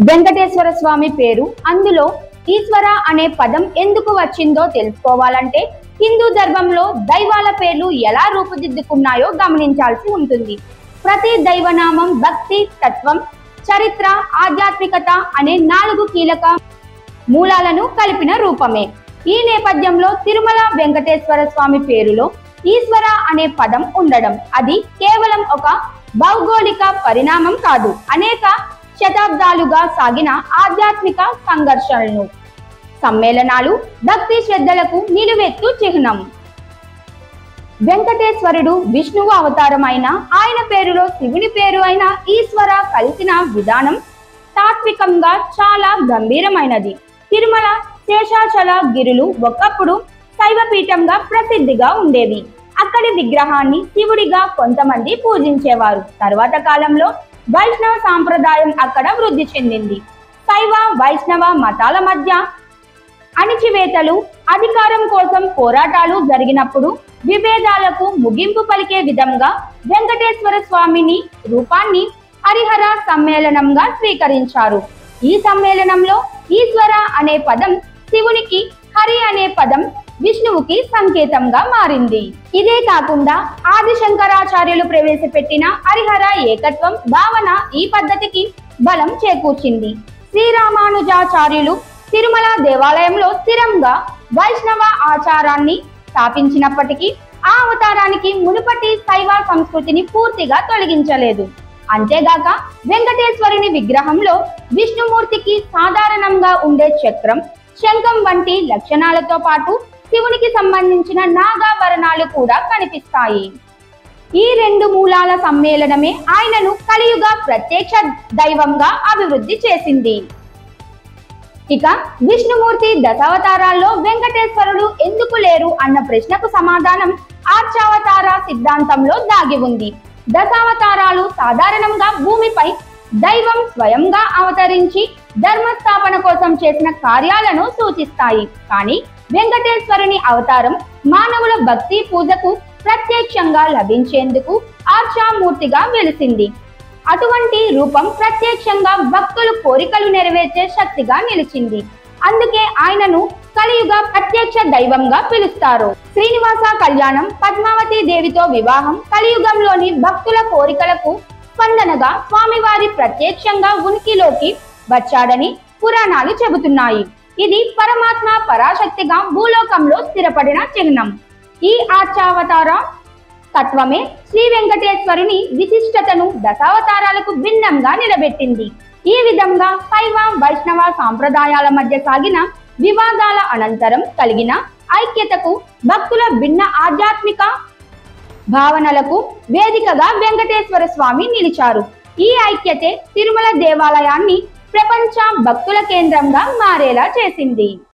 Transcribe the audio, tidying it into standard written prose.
వెంకటేశ్వర స్వామి పేరు, అందులో ఈశ్వర అనే పదం ఎందుకు వచ్చిందో తెలుసుకోవాలంటే హిందూ ధర్మంలో దైవాల పేర్లు ఎలా రూపుదిద్దుకున్నాయో గమనించాల్సి ఉంటుంది. ప్రతి దైవనామం భక్తి, తత్వం, చరిత్ర, ఆధ్యాత్మికత అనే 4 కీలక మూలాలను కలిపిన రూపమే. ఈ నేపథ్యంలో తిరుమల వెంకటేశ్వర స్వామి పేరులో ఈశ్వర అనే పదం ఉండడం అది కేవలం ఒక భౌగోళిక పరిణామం కాదు, అనేక శతాబ్దాలుగా సాగిన ఆధ్యాత్మిక సంఘర్షణలు, సమ్మేళనాలు, భక్తి శ్రద్ధలకు నిలువెత్తు చిహ్నం. వెంకటేశ్వరుడు విష్ణువు అవతారమైన ఆయన పేరులో శివుని పేరు అయిన ఈశ్వర కలిసిన విధానం తాత్వికంగా చాలా గంభీరమైనది. తిరుమల శేషాచల గిరులు ఒకప్పుడు శైవపీఠంగా ప్రసిద్ధిగా ఉండేవి. అక్కడి విగ్రహాన్ని శివుడిగా కొంతమంది పూజించేవారు. తర్వాత కాలంలో వైష్ణవ సాంప్రదాయం అక్కడ వృద్ధి చెందింది. శైవ వైష్ణవ మతాల మధ్య అణిచివేతలు, అధికారం కోసం పోరాటాలు జరిగినప్పుడు విభేదాలకు ముగింపు పలికే విధంగా వెంకటేశ్వర స్వామిని రూపాన్ని హరిహర సమ్మేళనంగా స్వీకరించారు. ఈ సమ్మేళనంలో ఈశ్వర అనే పదం శివునికి, హరి అనే పదం విష్ణువుకి సంకేతంగా మారింది. ఇదే కాకుండా ఆది శంకరాచార్యులు ప్రవేశపెట్టిన హరిహర ఏకత్వం భావన ఈ పద్ధతికి బలం చేకూర్చింది. శ్రీరామానుజాచార్యులు తిరుమల దేవాలయంలో స్థిరంగా వైష్ణవ ఆచారాన్ని స్థాపించినప్పటికీ ఆ అవతారానికి మునుపటి శైవ సంస్కృతిని పూర్తిగా తొలగించలేదు. అంతేగాక వెంకటేశ్వరుని విగ్రహంలో విష్ణుమూర్తికి సాధారణంగా ఉండే చక్రం, శంఖం వంటి లక్షణాలతో పాటు శివునికి సంబంధించిన నాగాభరణాలు కూడా కనిపిస్తాయి. ఈ 2 మూలాల సమ్మేళనమే ఆయనను కలియుగ ప్రత్యక్ష దైవంగా అభివృద్ధి చేసింది. ఇక విష్ణుమూర్తి దశావతారాల్లో వెంకటేశ్వరుడు ఎందుకు లేరు అన్న ప్రశ్నకు సమాధానం ఆర్చావతార సిద్ధాంతంలో దాగి ఉంది. దశావతారాలు సాధారణంగా భూమిపై దైవం స్వయంగా అవతరించి ధర్మస్థాపన కోసం చేసిన కార్యాలను సూచిస్తాయి. కానీ వెంకటేశ్వరుని అవతారం మానవుల భక్తి పూజకు ప్రత్యక్షంగా లభించేందుకు ఆర్చామూర్తిగా వెలిసింది. అటువంటి రూపం ప్రత్యక్షంగా భక్తుల కోరికలు నెరవేర్చే శక్తిగా నిలిచింది. అందుకే ఆయనను కలియుగ ప్రత్యక్ష దైవంగా పిలుస్తారు. శ్రీనివాస కళ్యాణం, పద్మావతి దేవితో వివాహం కలియుగంలోని భక్తుల కోరికలకు స్పందనగా స్వామివారి ప్రత్యక్షంగా ఉనికిలోకి వచ్చాడని పురాణాలు చెబుతున్నాయి. ఇది పరమాత్మ పరాశక్తిగా భూలోకంలో స్థిరపడిన చిహ్నం. ఈ ఆర్చావతార తత్వమే శ్రీ వెంకటేశ్వరుని విశిష్టతను దశావతారాలకు భిన్నంగా నిలబెట్టింది. ఈ విధంగా శైవ వైష్ణవ సాంప్రదాయాల మధ్య సాగిన వివాదాల అనంతరం కలిగిన ఐక్యతకు, భక్తుల భిన్న ఆధ్యాత్మిక భావనలకు వేదికగా వెంకటేశ్వర స్వామి నిలిచారు. ఈ ఐక్యతే తిరుమల దేవాలయాన్ని ప్రపంచ భక్తుల కేంద్రంగా మారేలా చేసింది.